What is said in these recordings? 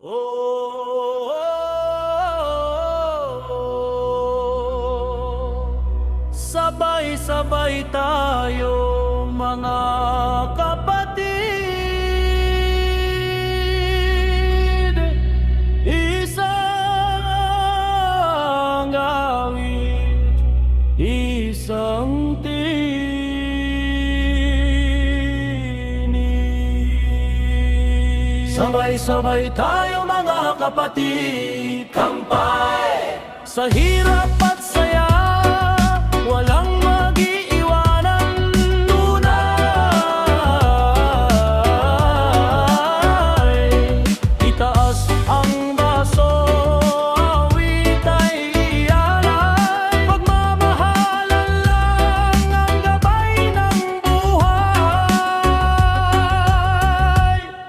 Oh, sabay-sabay tayo mga kapatid, isang awit, isang tinig. Sabay-sabay tayo mga kapatid, kampay sa hirap at saya, walang mag-iiwanan tunay. Itaas ang baso, awit ay ialay, pagmamahalan lang ang gabay ng buhay.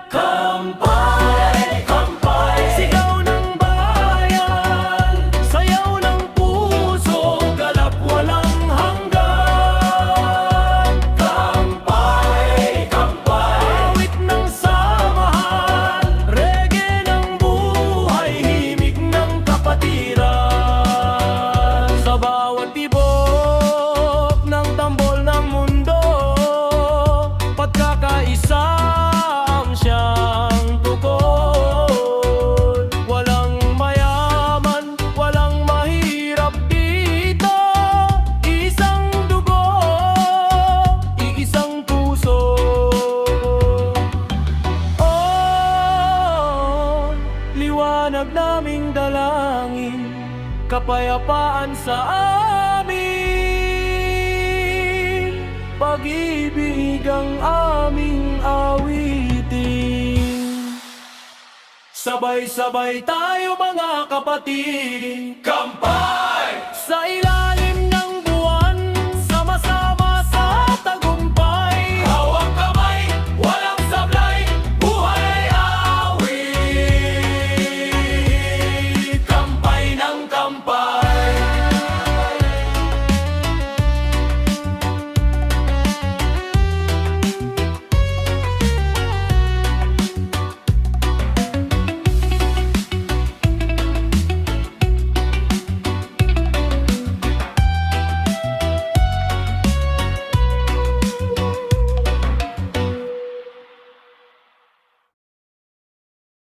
Kampay, kampay, sigaw ng bayan, sayaw ng puso, galap walang hanggan. Kampay, kampay, awit ng samahan, reggae ng buhay, himig ng kapatiran. Sa bawat tibok ng tambol ng mundo, pagkakaisa ang siyang tukol. Walang mayaman, walang mahirap dito, isang dugo, iisang puso. Oh, liwanag naming dalangin, kapayapaan sa amin, pag-ibig ang aming awitin. Sabay-sabay tayo mga kapatid, kampay sa ilalim